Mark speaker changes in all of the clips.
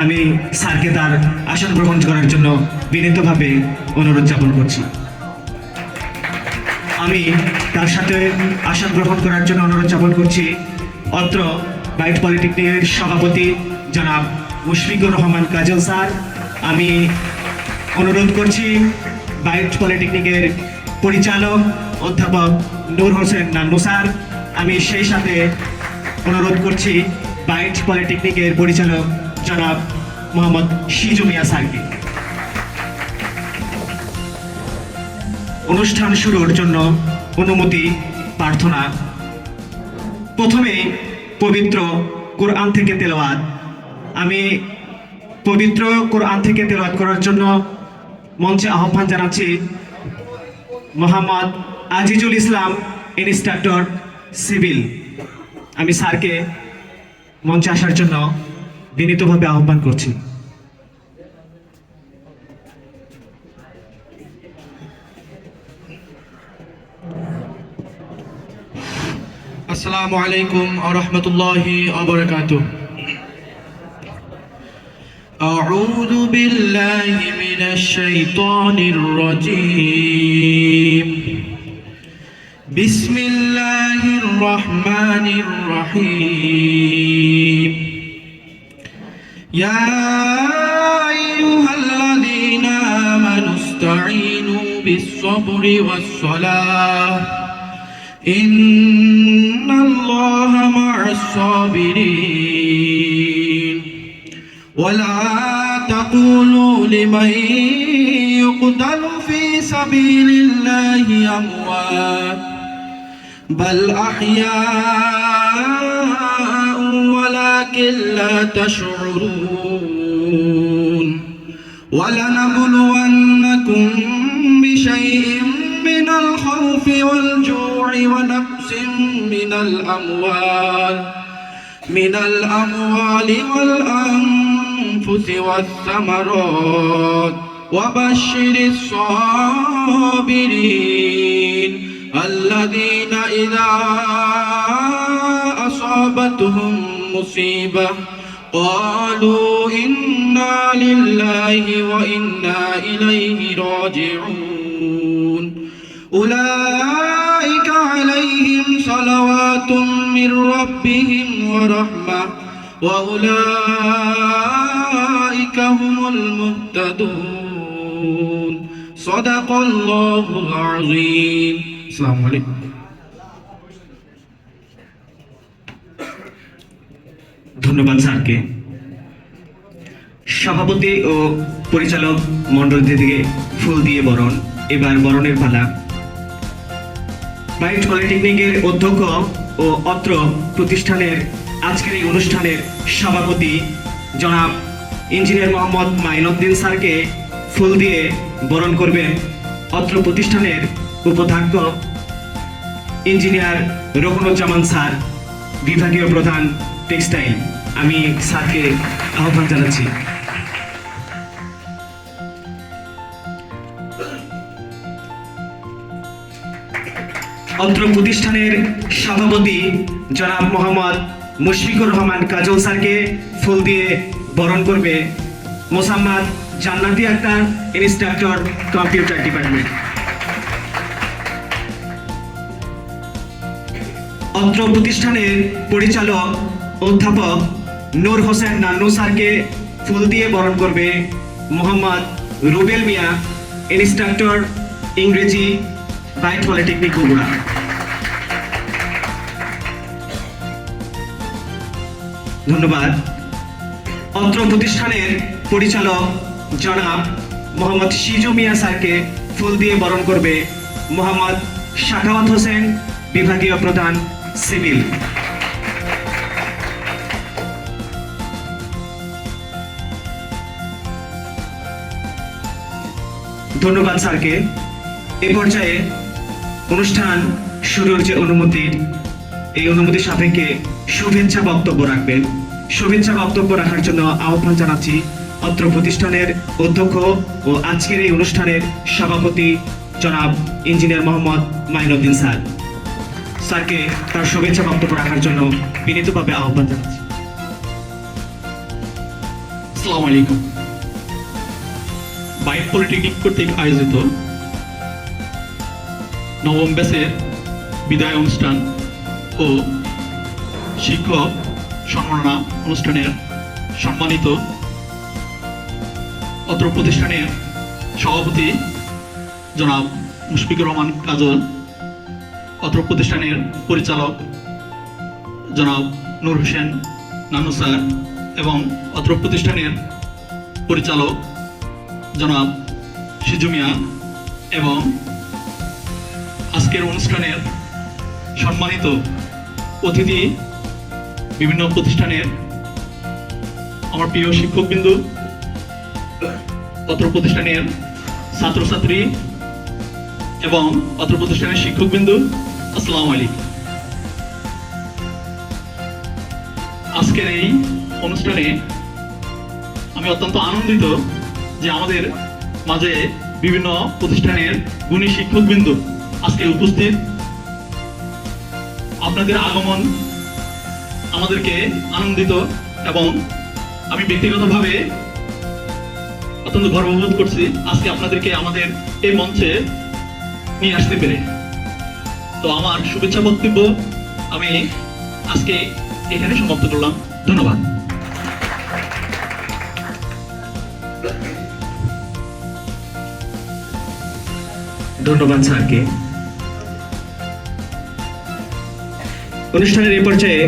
Speaker 1: আমি স্যারকে তার আসন গ্রহণ করার জন্য বিনীতভাবে অনুরোধ জ্ঞাপন করছি। আমি তার সাথে আসন গ্রহণ করার জন্য অনুরোধ জ্ঞাপন করছি অত্র বাইট পলিটেকনিকের সভাপতি জনাব মুশফিকুর রহমান কাজল স্যার। আমি অনুরোধ করছি বাইট পলিটেকনিকের পরিচালক অধ্যাপক নূর হোসেন নান্নু স্যার। আমি সেই সাথে অনুরোধ করছি বাইট পলিটেকনিকের পরিচালক জনাব মোহাম্মদ শিজু মিয়া স্যারকে। অনুষ্ঠান শুরুর জন্য অনুমতি প্রার্থনা। প্রথমে পবিত্র কোরআন থেকে তেলাওয়াত। আমি পবিত্র কোরআন থেকে তেলাওয়াত করার জন্য মঞ্চে আহ্বান জানাচ্ছি মোহাম্মদ আজিজুল ইসলাম, ইন্সট্রাক্টর সিভিল। আমি স্যারকে মঞ্চে আসার জন্য বিনীতভাবে আহ্বান করছি।
Speaker 2: আসসালামু আলাইকুম ওয়া রাহমাতুল্লাহি ওয়া বারাকাতুহু। আউযু বিল্লাহি মিনাশ শাইতানির রাজীম। বিসমিল্লাহির রহমানির রহিম। ইয়া আইয়ুহাল্লাযীনা আমানুস্তাঈনু বিস-সাবরি ওয়াস-সালাহ ইন্নাল্লাহা মা'আস-সাবিরিন ওয়ালা তাকুলু লিমান ইউকতালু ফী সাবিলিল্লাহি আমওয়াত বাল আহইয়াউন ওয়ালাকিন লা তাশউরুন ওয়ালানাবলুওয়ান্নাকুম বিশাইইন মিনাল খাউফি ওয়াল জু'i ওয়া নাকসিন মিনাল আমওয়ালি ওয়াল আনফুসি ওয়াস সামারাত ওয়া বাশশিরিস সাবিরিন আল্লাযীনা ইযা আসাবাতহুম মুসিবাহ ক্বালু ইন্না লিল্লাহি ওয়া ইন্না ইলাইহি রাজিউন উলাইকা আলাইহিম সালাওয়াতুম মির রাব্বিহিম ওয়া রাহমাহ ওয়া উলাইকা হুমুল মুহতাদুন। সাদাকাল্লাহুল আযীম। আসসালামু আলাইকুম।
Speaker 1: ধন্যবাদ স্যারকে। সভাপতি ও পরিচালক মণ্ডল থেকে ফুল দিয়ে বরণ। এবার বরণের পালা। বাইট পলিটেকনিকের অধ্যক্ষ ও অত্র প্রতিষ্ঠানের আজকের এই অনুষ্ঠানের সভাপতি জনাব ইঞ্জিনিয়ার মোহাম্মদ মাইনুদ্দিন স্যারকে ফুল দিয়ে বরণ করবেন অত্র প্রতিষ্ঠানের উপাধ্যক্ষ ইঞ্জিনিয়ার রকুনুজ্জামান স্যার, বিভাগীয় প্রধান টেক্সটাইল। আমি স্যারকে আহ্বান জানাচ্ছি। অত্র প্রতিষ্ঠানের সভাপতি জনাব মোহাম্মদ মুশফিকুর রহমান কাজল স্যারকে ফুল দিয়ে বরণ করবে মোসাম্মদ জান্নাতি আক্তার, ইন্সট্রাক্টর কম্পিউটার ডিপার্টমেন্ট। অত্র প্রতিষ্ঠানের পরিচালক অধ্যাপক নূর হোসেন নান্নু স্যারকে ফুল দিয়ে বরণ করবে মোহাম্মদ রুবেল মিয়া, ইন্সট্রাক্টর ইংরেজি, বাইট পলিটেকনিক বগুড়া। ধন্যবাদ। অত্র প্রতিষ্ঠানের পরিচালক জনাব মোহাম্মদ শিজু মিয়া স্যারকে ফুল দিয়ে বরণ করবে মোহাম্মদ শাখাওয়াত হোসেন, বিভাগীয় প্রধান সিভিল। ধন্যবাদ স্যারকে। এ পর্যায়ে অনুষ্ঠান শুরুর যে অনুমতি, এই অনুমতি সাপেক্ষে শুভেচ্ছা বক্তব্য রাখবেন। শুভেচ্ছা বক্তব্য রাখার জন্য আহ্বান জানাচ্ছি অত্র প্রতিষ্ঠানের অধ্যক্ষ ও আজকের এই অনুষ্ঠানের সভাপতি জনাব ইঞ্জিনিয়ার মোহাম্মদ মাইনুদ্দিন স্যার। স্যারকে তার শুভেচ্ছা বক্তব্য রাখার জন্য বিনীতভাবে আহ্বান জানাচ্ছি।
Speaker 3: আসসালামু আলাইকুম। বাইট পলিটেকনিক কর্তৃক আয়োজিত নবম ব্যাচের বিদায় অনুষ্ঠান ও শিক্ষক সম্মাননা অনুষ্ঠানের সম্মানিত অত্র প্রতিষ্ঠানের সভাপতি জনাব মুশফিকুর রহমান কাজল, অত্র প্রতিষ্ঠানের পরিচালক জনাব নূর হোসেন নানু স্যার এবং অত্র প্রতিষ্ঠানের পরিচালক জনাব সিজু মিয়া এবং আজকের অনুষ্ঠানের সম্মানিত অতিথি বিভিন্ন প্রতিষ্ঠানের আমার প্রিয় শিক্ষকবৃন্দ, অত্র প্রতিষ্ঠানের ছাত্রছাত্রী এবং অত্র প্রতিষ্ঠানের শিক্ষকবৃন্দ, আসসালামু আলাইকুম। আজকের এই অনুষ্ঠানে আমি অত্যন্ত আনন্দিত যে আমাদের মাঝে বিভিন্ন প্রতিষ্ঠানের গুণী শিক্ষকবৃন্দ আজকে উপস্থিত। আপনাদের আগমন আমাদেরকে আনন্দিত এবং আমি ব্যক্তিগতভাবে অত্যন্ত গর্ববোধ করছি আজকে আপনাদেরকে আমাদের এই মঞ্চে নিয়ে আসতে পেরে। তো আমার শুভেচ্ছা বক্তব্য আমি আজকে এখানে সমাপ্ত করলাম। ধন্যবাদ।
Speaker 1: ধন্যবাদ স্যারকে। অনুষ্ঠানের এই পর্যায়ে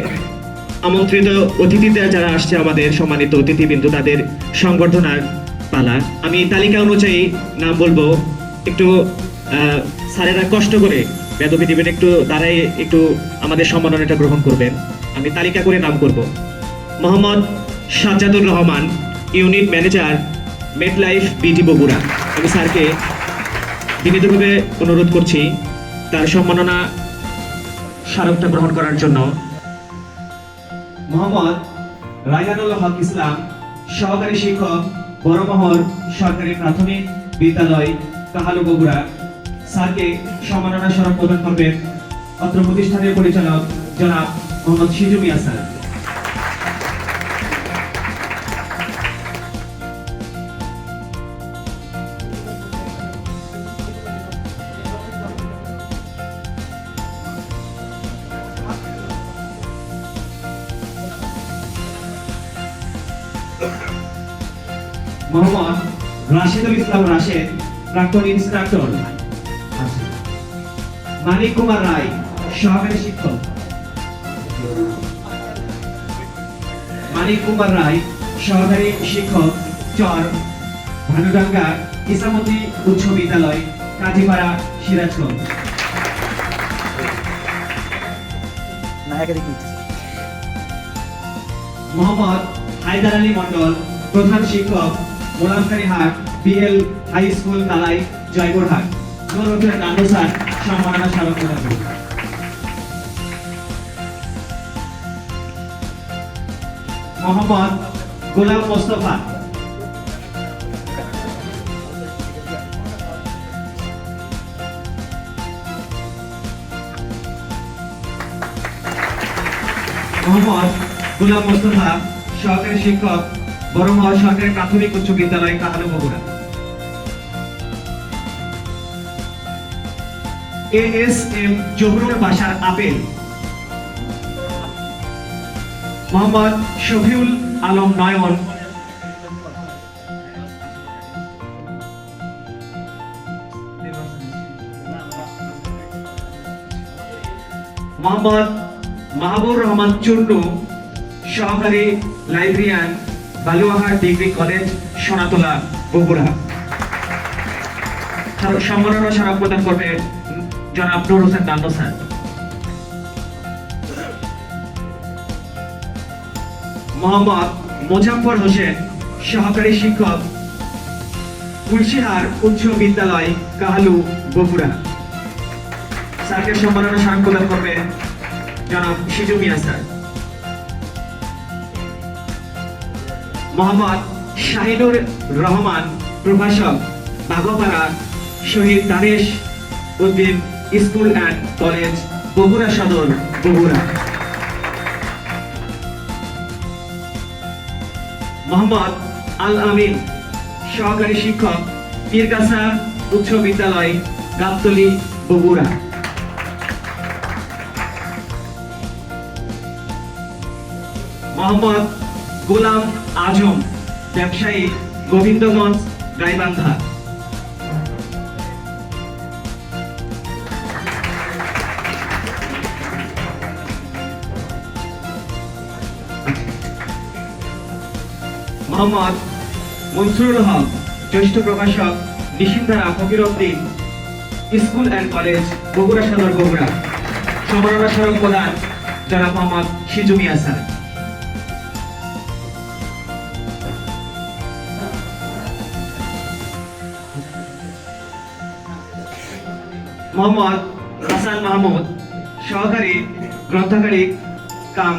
Speaker 1: আমন্ত্রিত অতিথিরা যারা আসছে, আমাদের সম্মানিত অতিথিবৃন্দ, তাদের সংবর্ধনার পালা। আমি তালিকা অনুযায়ী নাম বলবো, একটু স্যারেরা কষ্ট করে বেদবি দিবেন, একটু দাঁড়ায় একটু আমাদের সম্মাননাটা গ্রহণ করবেন। আমি তালিকা করে নাম করব। Mohammad Sajjadur Rahman, unit manager, MetLife বিটি বগুড়া। আমি স্যারকে বিনীতভাবে অনুরোধ করছি তার সম্মাননা স্মারকটা গ্রহণ করার জন্য। মোহাম্মদ রায়হানুল হক ইসলাম, সহকারী শিক্ষক, বড়মহল সরকারি প্রাথমিক বিদ্যালয়, কাহালু বগুড়া। স্যারকে সম্মাননা স্মারক প্রদান করবেন অত্র প্রতিষ্ঠানের পরিচালক জনাব মোহাম্মদ সিজু মিয়া স্যার। মোহাম্মদ রাশেদুল ইসলাম রাশেদ, প্রাক্তন ইনস্ট্রাক্টর। মানিক কুমার রায়, সহকারী শিক্ষক। মানিক কুমার রায়, সহকারী শিক্ষক, চর ভানুডাঙ্গা ইসামতি উচ্চ বিদ্যালয়, কাজীপাড়া, সিরাজগঞ্জ। মোহাম্মদ হায়দার আলী মন্ডল, প্রধান শিক্ষক, মোলামখালীহাট বিএল হাই স্কুল, তালাই, জয়পুরহাট। নূর হোসেন নানু স্যার সম্মাননা স্মারক প্রদান করবেন। মোহাম্মদ গোলাম মোস্তফা, মোহাম্মদ গোলাম মোস্তফা, সহকারী শিক্ষক, বড়মহল সরকারি প্রাথমিক উচ্চ বিদ্যালয়, কাহালু বগুড়া। এএসএম জহুরুল বাশার আপেল। মোহাম্মদ শফিউল আলম নয়ন, মোহাম্মদ মাহবুর রহমান চুন্নু, সহকারী librarian, Baluahat degree college, Sonatala, Bogura. সম্মাননা স্মারক প্রদান করবে জনাব নূর হোসেন নানু স্যার। মোহাম্মদ মোজাম্ফর হোসেন, সহকারী শিক্ষক, কুলশিহার উচ্চ বিদ্যালয়, কাহালু, বগুড়া। স্যারকে সম্মাননা স্মারক প্রদান করবে জনাব সিজু মিয়া স্যার। মোহাম্মদ শাহিনুর রহমান, প্রভাষক, Bagopara Shahid Danesh Uddin school and college, Bogura Sadar, Bogura. Mohammad আল আমিন, সহকারী শিক্ষক, পীরগাছা উচ্চ বিদ্যালয়, গাবতলী, বগুড়া। মোহাম্মদ গোলাম আজম, ব্যবসায়ী, গোবিন্দগঞ্জ, গাইবান্ধা। মোহাম্মদ মনসুরুল হক, জ্যেষ্ঠ প্রভাষক, Nishindara Fakiruddin school and college, Bogura Sadar, Bogura. সম্মাননা স্মারক প্রদান জনাব মোহাম্মদ সিজু মিয়া স্যার। মোহাম্মদ হাসান মাহমুদ, সহকারী গ্রন্থাগারিক কাম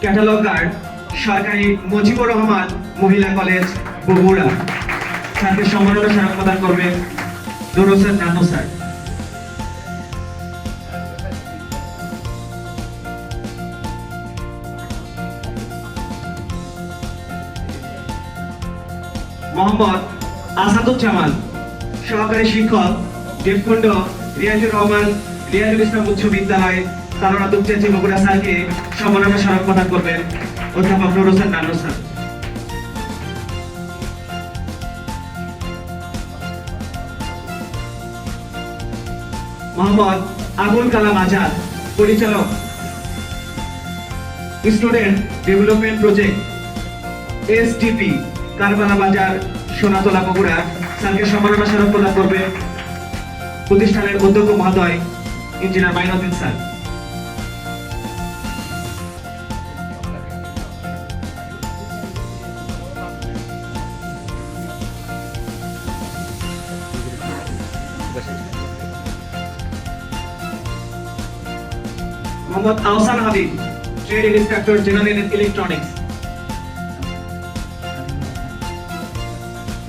Speaker 1: ক্যাটালগার, সরকারি মুজিবুর রহমান মহিলা কলেজ, বগুড়া। স্যারকে সম্মাননা স্মারক প্রদান করবেন নুর হোসেন নানু স্যার। মোহাম্মদ আসাদুজ্জামান, সহকারী শিক্ষক, দেবকুণ্ড রিয়াজুর রহমান রিয়াজুল ইসলাম উচ্চ বিদ্যালয়, তারা দুপচাচি, বগুড়া। স্যারকে সম্মাননা স্মারক প্রদান করবেন অধ্যাপক নুর হোসেন নানু স্যার। মোহাম্মদ আবুল কালাম আজাদ, পরিচালক, student development project, SDP, Karbala বাজার, সোনাতলা, বগুড়া। স্যারকে সম্মাননা স্মারক প্রদান করবে প্রতিষ্ঠানের অধ্যক্ষ মহোদয় engineer Mainuddin sir. Mohammad Ahsan Habib, trade instructor, general electronics.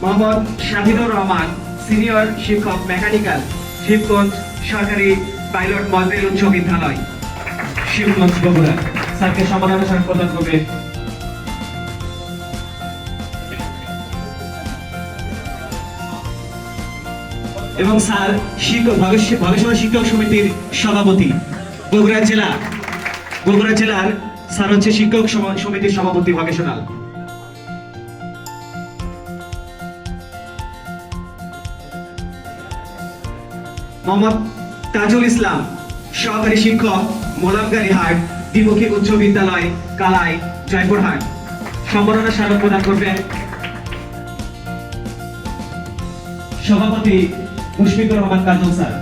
Speaker 1: Mohammad Shahidur Rahman, senior শিক্ষক, মেকানিক্যাল, শিবগঞ্জ সরকারি পাইলট মডেল উচ্চ বিদ্যালয়, শিবগঞ্জ, বগুড়া। স্যারকে সম্মাননা স্মারক প্রদান করবে এবং স্যার শিক্ষক গবেষণা শিক্ষক সমিতির সভাপতি, বগুড়া জেলার স্যার হচ্ছে শিক্ষক সমিতির সভাপতি ভকেশনাল। মোহাম্মদ তাজুল ইসলাম, সহকারী শিক্ষক, মোলামগাড়িহাট দ্বিমুখী উচ্চ বিদ্যালয়, কালাই, জয়পুরহাট। সম্মাননা স্মারক প্রদান করবেন সভাপতি মুশফিকুর রহমান কাজল স্যার।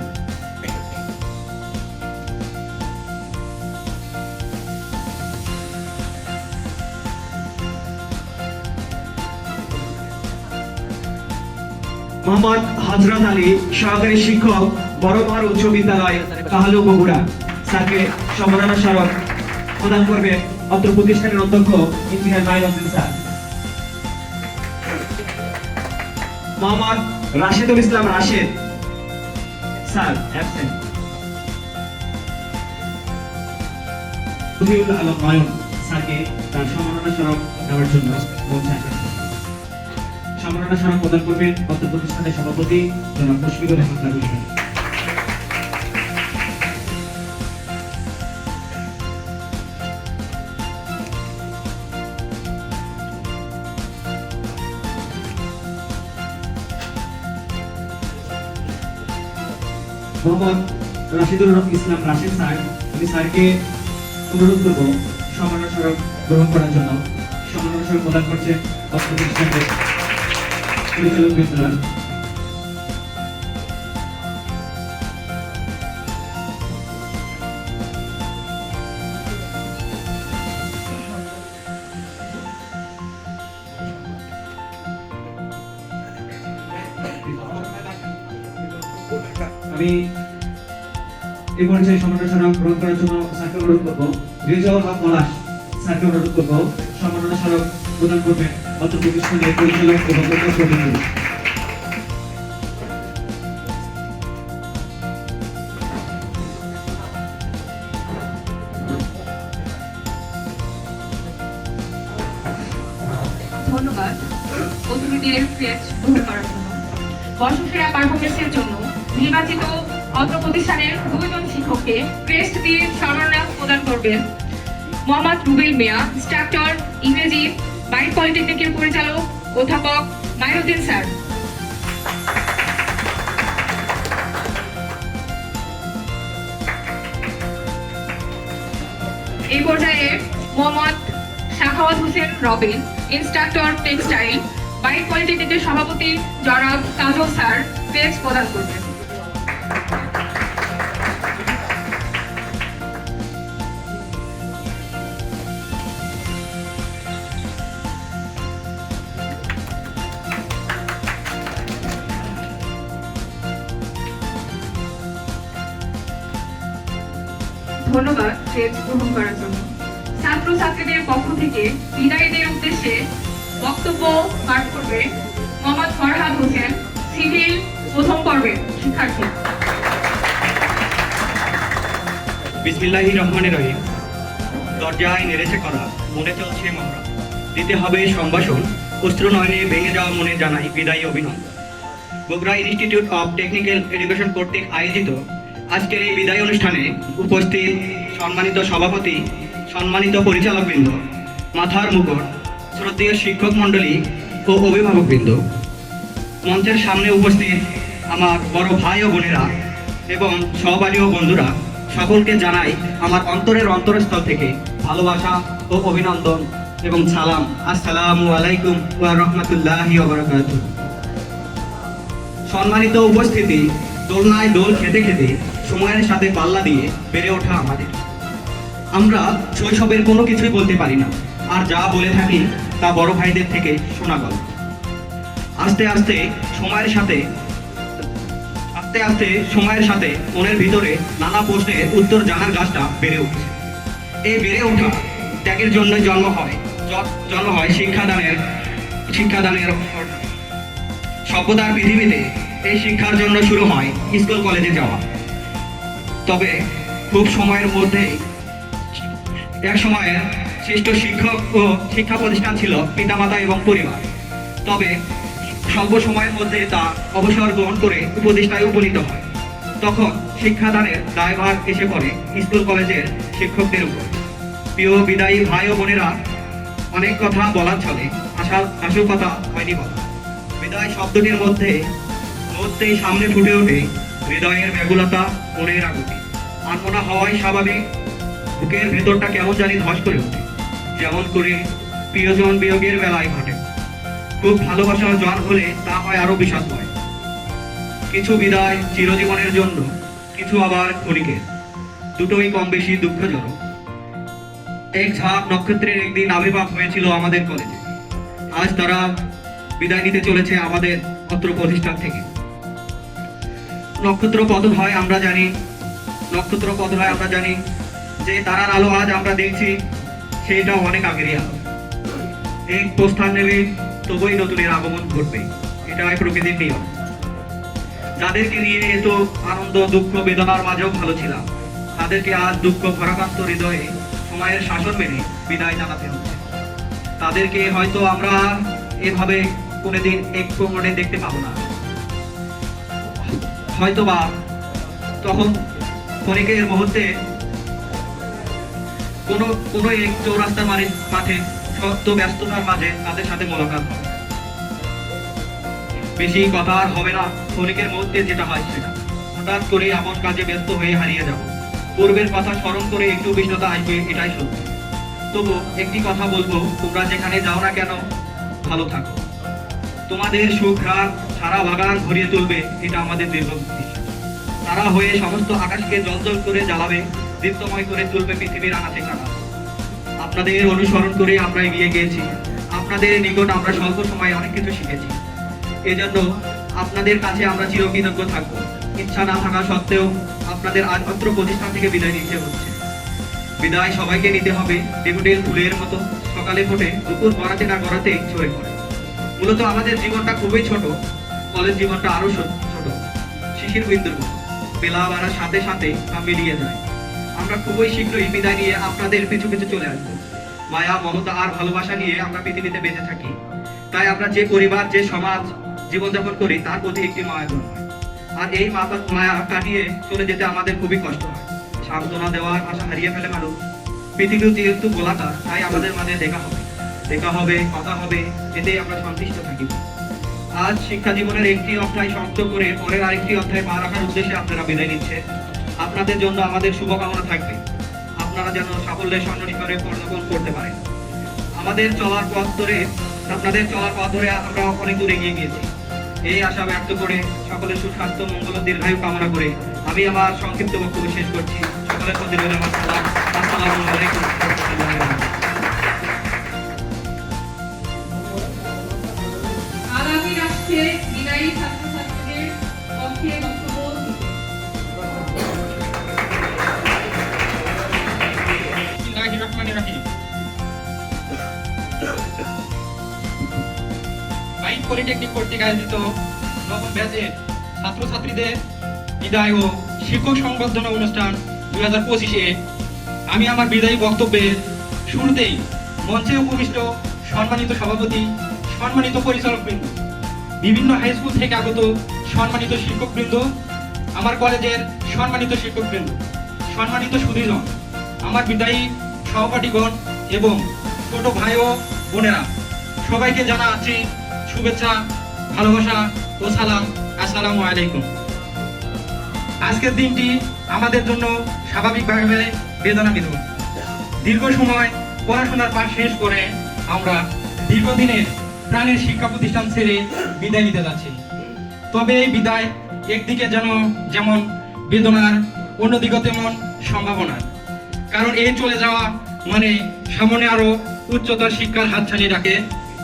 Speaker 1: মোহাম্মদ হযরত আলী, সহকারী শিক্ষক, বড়মার উচ্চ বিদ্যালয়, কাহালু, বগুড়া। স্যারকে সম্মাননা স্মারক প্রদান করবে অত্র প্রতিষ্ঠানের অধ্যক্ষ engineer Mainuddin sir. Mohammad Rashedul Islam Rashed sir, absent. Rafiul Alam নয়ন স্যারকে তার সম্মাননা স্মারক দেওয়ার জন্য মঞ্চে আসেন। সম্মাননা স্মারক প্রদান করবেন অত্র প্রতিষ্ঠানের সভাপতি জনাব মুশফিকুর রহমান কাজল স্যার। মোহাম্মদ রাশিদুল ইসলাম রাশেদ স্যার, আমি স্যারকে অনুরোধ করব সম্মাননা স্মারক গ্রহণ করার জন্য। সম্মাননা স্মারক প্রদান করছেন অত্র প্রতিষ্ঠানের পরিচালক বৃন্দরা। আমি এই পর্যায়ে সম্মাননা স্মারক গ্রহণ করার জন্য স্যারকে অনুরোধ করবো রেজাউল হক পলাশ স্যারকে অনুরোধ করবো সম্মাননা স্মারক প্রদান করবেন অত্র প্রতিষ্ঠানের পরিচালক এবং অধ্যক্ষ বৃন্দ।
Speaker 4: ধন্যবাদ অতিথিদের ক্রেস্ট গ্রহণ করার জন্য। বর্ষসেরা পারফরমেন্সের জন্য নির্বাচিত অত্র প্রতিষ্ঠানের 2 জন শিক্ষককে ক্রেস্ট দিয়ে সম্মাননা প্রদান করবেন মোহাম্মদ রুবেল মিয়া, ইনস্ট্রাক্টর ইংরেজি, বাইট পলিটেকনিকের পরিচালক অধ্যাপক মাইনুদ্দিন স্যার। এই পর্যায়ে মোহাম্মদ শাখাওয়াত হোসেন রবিন, ইনস্ট্রাক্টর টেক্সটাইল, বাইট পলিটেকনিকের সভাপতি জনাব কাজল স্যার ক্রেস্ট প্রদান করবেন। ধন্যবাদ ক্রেস্ট গ্রহণ করার জন্য। ছাত্রছাত্রীদের পক্ষ থেকে বিদায়ীদের উদ্দেশ্যে বক্তব্য পাঠ করবে মোহাম্মদ ফরহাদ হোসেন, সিভিল প্রথম পর্বের শিক্ষার্থী।
Speaker 5: বিসমিল্লাহির রহমানির রহিম। দরজায় নেড়েছে করা, মনে চলছে মহড়া, দিতে হবে সম্ভাষণ, অশ্রু নয়নে ভেঙে যাওয়া মনে জানাই বিদায়ী অভিনন্দন। Bogura institute of technical education কর্তৃক আয়োজিত আজকের এই বিদায়ী অনুষ্ঠানে উপস্থিত সম্মানিত সভাপতি, সম্মানিত পরিচালকবৃন্দ, মাথার মুকুট, শ্রদ্ধেয় শিক্ষক মণ্ডলী ও অভিভাবকবৃন্দ, মঞ্চের সামনে উপস্থিত আমার বড় ভাই ও বোনেরা এবং সহপাঠী ও বন্ধুরা, সকলকে জানাই আমার অন্তরের অন্তরস্থল থেকে ভালোবাসা ও অভিনন্দন এবং সালাম। আসসালামু আলাইকুম ওয়া রাহমাতুল্লাহি ওয়া বারাকাতুহু। সম্মানিত উপস্থিতি, দোলনায় দোল খেতে খেতে সময়ের সাথে পাল্লা দিয়ে বেড়ে ওঠা আমাদের। আমরা শৈশবের কোনো কিছুই বলতে পারি না, আর যা বলে থাকি তা বড় ভাইদের থেকে শোনা গল্প। আস্তে আস্তে সময়ের সাথে মনের ভিতরে নানা প্রশ্নের উত্তর জানার গাছটা বেড়ে উঠছে। এই বেড়ে ওঠা ত্যাগের জন্য জন্ম হয় শিক্ষাদানের সভ্যতার পৃথিবীতে এই শিক্ষার জন্য শুরু হয় স্কুল কলেজে যাওয়া। তবে খুব সময়ের মধ্যে এক সময়ের শ্রেষ্ঠ শিক্ষক ও শিক্ষা প্রতিষ্ঠান ছিল পিতামাতা এবং পরিবার। তবে স্বল্প সময়ের মধ্যে তা অবসর গ্রহণ করে উপদেষ্টায় উপনীত হয়। তখন শিক্ষাদানের দায়ভার এসে পড়ে স্কুল কলেজের শিক্ষকদের উপর। প্রিয় বিদায়ী ভাই ও বোনেরা, অনেক কথা বলার চলে, আসল কথা হয়নি বলা। বিদায় শব্দটির মধ্যেই সামনে ফুটে ওঠে হৃদয়ের ব্যাকুলতা, মনের আকুতি। আনমনা হওয়াই স্বাভাবিক। বুকের ভেতরটা কেমন জানি ধস করে ওঠে, যেমন করে প্রিয়জন বিয়োগের বেলায় ঘটে। খুব ভালোবাসার জন হলে তা হয় আরো বিষাদময়। কিছু বিদায় চিরজীবনের জন্য, কিছু আবার ক্ষণিকের, দুটোই কম বেশি দুঃখজনক। এক ঝাঁক নক্ষত্রের একদিন আবির্ভাব হয়েছিল আমাদের কলেজে। আজ তারা বিদায় নিতে চলেছে আমাদের অত্র প্রতিষ্ঠান থেকে। নক্ষত্র পতন হয় আমরা জানি, যে তারার আলো আজ আমরা দেখছি, সেটা অনেক আগেরই আলো। এক প্রস্থান নেবে, তবুই নতুনের আগমন ঘটবে, এটাই প্রকৃতির নিয়ম। যাদেরকে নিয়ে এত আনন্দ, দুঃখ, বেদনার মাঝেও ভালো ছিলাম, তাদেরকে আজ দুঃখ ভরাকান্ত হৃদয়ে সময়ের শাসন মেনে বিদায় জানাতে হচ্ছে। তাদেরকে হয়তো আমরা এভাবে কোনোদিন এক প্রমণে দেখতে পাবো না। হয়তোবা তখন ক্ষণিকের মুহূর্তে কোনো এক চৌরাস্তার মাঠে শক্ত ব্যস্ততার মাঝে তাদের সাথে মোলাকাত হবে। বেশি কথা আর হবে না। ক্ষণিকের মুহূর্তে যেটা হয় সেটা, হঠাৎ করে আপন কাজে ব্যস্ত হয়ে হারিয়ে যাব। পূর্বের কথা স্মরণ করে একটু বিষণ্ণতা আসবে, এটাই সত্য। তবু একটি কথা বলবো, তোমরা যেখানে যাও না কেন ভালো থাকো। তোমাদের সুখ রাগ সারা বাগান ভরিয়ে তুলবে, এটা আমাদের দীর্ঘ বিশ্বাস। তারা হয়ে সমস্ত আকাশকে জলজল করে জ্বালাবে, দীপ্তময় করে তুলবে পৃথিবীর আনাচে কানা। আপনাদের অনুসরণ করে আমরা এগিয়ে গিয়েছি। আপনাদের নিকট আমরা স্বল্প সময়ে অনেক কিছু শিখেছি। এজন্য আপনাদের কাছে আমরা চিরকৃতজ্ঞ থাকবো। ইচ্ছা না থাকা সত্ত্বেও আপনাদের আজ অত্র প্রতিষ্ঠান থেকে বিদায় নিতে হচ্ছে। বিদায় সবাইকে নিতে হবে ডেফোডিল ফুলের মতো, সকালে ফোটে, দুপুর গড়াতে না গড়াতে ঝরে পড়ে। মূলত আমাদের জীবনটা খুবই ছোট, কলেজ জীবনটা আরো ছোট, শিশির বিন্দুর মতো। বেলা বাড়ার সাথে সাথে তা মিলিয়ে যায়। আমরা খুবই শীঘ্রই বিদায় নিয়ে আপনাদের পিছু পিছু চলে আসবো। মায়া, মমতা আর ভালোবাসা নিয়ে আমরা পৃথিবীতে বেঁচে থাকি। তাই আমরা যে পরিবার, যে সমাজ জীবনযাপন করি তার প্রতি একটি মায়া জন্মায়। আর এই মায়া কাটিয়ে চলে যেতে আমাদের খুবই কষ্ট হয়। সান্ত্বনা দেওয়ার আশা হারিয়ে ফেলে মানুষ। পৃথিবী যেহেতু গোলাকার, তাই আমাদের মাঝে দেখা হবে, কথা হবে, এতেই আমরা সন্তুষ্ট থাকি। আজ শিক্ষা জীবনের একটি অধ্যায় সমাপ্ত করে পরের আরেকটি অধ্যায় পা রাখার উদ্দেশ্যে আপনারা বিদায় নিচ্ছে। আপনাদের জন্য আমাদের শুভকামনা থাকবে। আপনারা যেন সাফল্যের স্বর্ণশিখরে পদার্পণ করতে পারেন। আপনাদের চলার পথ ধরে আমরা অনেক দূর এগিয়ে গিয়েছি। এই আশা ব্যক্ত করে সকলের সুস্বাস্থ্য, মঙ্গল ও দীর্ঘায়ু কামনা করে আমি আমার সংক্ষিপ্ত বক্তব্য শেষ করছি। সকলের প্রতি রইল আমার সালাম। আসসালামু আলাইকুম।
Speaker 4: আগামী রাষ্ট্রে বিদায়ী ছাত্রছাত্রীদের পক্ষে বক্তব্য
Speaker 5: বাইট পলিটেকনিক কর্তৃক আয়োজিত নবম ব্যাচের ছাত্রছাত্রীদের বিদায় ও শিক্ষক সংবর্ধনা অনুষ্ঠান 2025-এ আমি আমার বিদায়ী বক্তব্যের শুরুতেই মঞ্চে উপবিষ্ট সম্মানিত সভাপতি, সম্মানিত পরিচালকবৃন্দ, বিভিন্ন হাই স্কুল থেকে আগত সম্মানিত শিক্ষকবৃন্দ, আমার কলেজের সম্মানিত শিক্ষকবৃন্দ, সম্মানিত সুধীজন, আমার বিদায়ী সহপাঠীগণ এবং ছোট ভাই ও বোনেরা, সবাইকে জানাচ্ছি শুভেচ্ছা, ভালোবাসা ও সালাম। আসসালামু আলাইকুম। আজকের দিনটি আমাদের জন্য স্বাভাবিকভাবে বেদনাবিধুর। দীর্ঘ সময় পড়াশোনার পাঠ শেষ করে আমরা দীর্ঘদিনের প্রাণের শিক্ষা প্রতিষ্ঠান ছেড়ে বিদায় নিতে যাচ্ছি। তবে এই বিদায় একদিকে যেমন বেদনার, অন্যদিকে তেমন সম্ভাবনার। কারণ এই চলে যাওয়া মানে সামনে আরো উচ্চতর শিক্ষার হাতছানি রাখে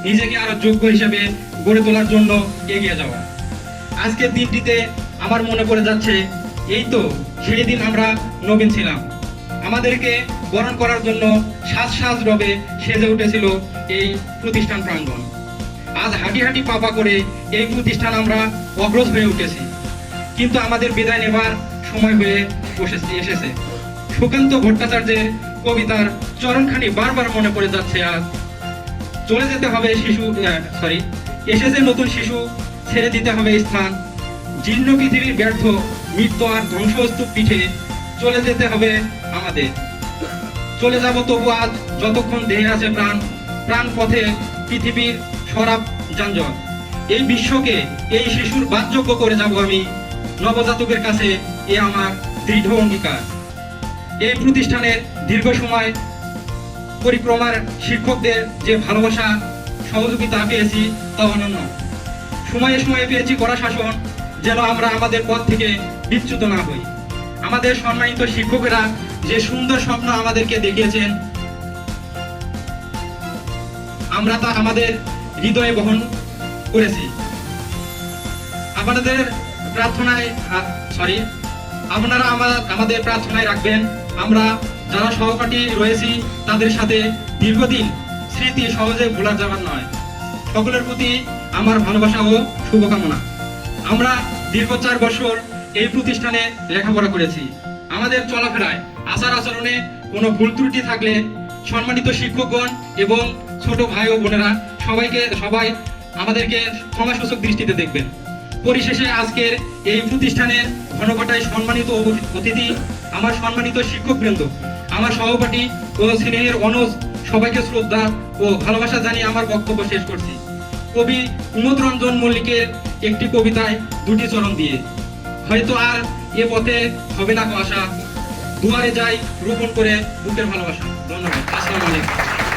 Speaker 5: নিজেকে আরো যোগ্য হিসেবে গড়ে তোলার জন্য এগিয়ে যাওয়া। আজকের দিনটিতে আমার মনে পড়ে যাচ্ছে, এই তো সেই দিন আমরা নবীন ছিলাম। আমাদেরকে বরণ করার জন্য সাজ রবে সেজে উঠেছিল এই প্রতিষ্ঠান প্রাঙ্গণ। আজ হাঁটি হাঁটি পাপা করে এই প্রতিষ্ঠান আমরা অগ্রজ হয়ে উঠেছি, কিন্তু আমাদের বিদায় নেবার সময় হয়ে এসেছে। সুকান্ত ভট্টাচার্যের কবিতার চরণখানি বারবার মনে পড়ে যাচ্ছে। আজ চলে যেতে হবে এসেছে নতুন শিশু, ছেড়ে দিতে হবে স্থান। জীর্ণ পৃথিবীর ব্যর্থ মৃত্যু আর ধ্বংসস্তূপ পিঠে চলে যেতে হবে আমাদের। চলে যাব তবু আজ যতক্ষণ দেহে আছে প্রাণ পথে পৃথিবীর সরাব যানজট। এই বিশ্বকে এই শিশুর বাদযোগ্য করে যাব আমি, নবজাতকের কাছে এ আমার দৃঢ় অঙ্গীকার। এই প্রতিষ্ঠানের দীর্ঘ সময় পরিক্রমার শিক্ষকদের যে ভালোবাসা, সহযোগিতা পেয়েছি তা অনন্য। সময়ে সময়ে পেয়েছি কড়া শাসন, যেন আমরা আমাদের পথ থেকে বিচ্যুত না হই। আমাদের সম্মানিত শিক্ষকেরা যে সুন্দর স্বপ্ন আমাদেরকে দেখিয়েছেন, আমরা তা আমাদের হৃদয়ে বহন করেছি। আপনারা আমাদের প্রার্থনায় রাখবেন। আমরা যারা সহপাঠী রয়েছি তাদের সাথে দীর্ঘদিন স্মৃতি সহজে ভোলা যাবার নয়। সকলের প্রতি আমার ভালোবাসা ও শুভকামনা। আমরা দীর্ঘ 4 বছর এই প্রতিষ্ঠানে লেখাপড়া করেছি। আমাদের চলাফেরায়, আচার আচরণে কোনো ভুল ত্রুটি থাকলে সম্মানিত শিক্ষকগণ এবং ছোট ভাই ও বোনেরা সবাই আমাদেরকে ক্ষমাসূচক দৃষ্টিতে দেখবেন। পরিশেষে আজকের এই প্রতিষ্ঠানের ঘনঘটায় সম্মানিত অতিথি, আমার সম্মানিত শিক্ষকবৃন্দ, আমার সহপাঠী ও স্নেহের অনুজ, সবাইকে শ্রদ্ধা ও ভালোবাসা জানিয়ে আমার বক্তব্য শেষ করছি। কবি কুমুদ রঞ্জন মল্লিকের একটি কবিতায় 2টি চরণ দিয়ে, হয়তো আর এ পথে হবে না আশা, দুয়ারে যাই রোপণ করে বুকের ভালোবাসা। ধন্যবাদ। আসসালামু আলাইকুম।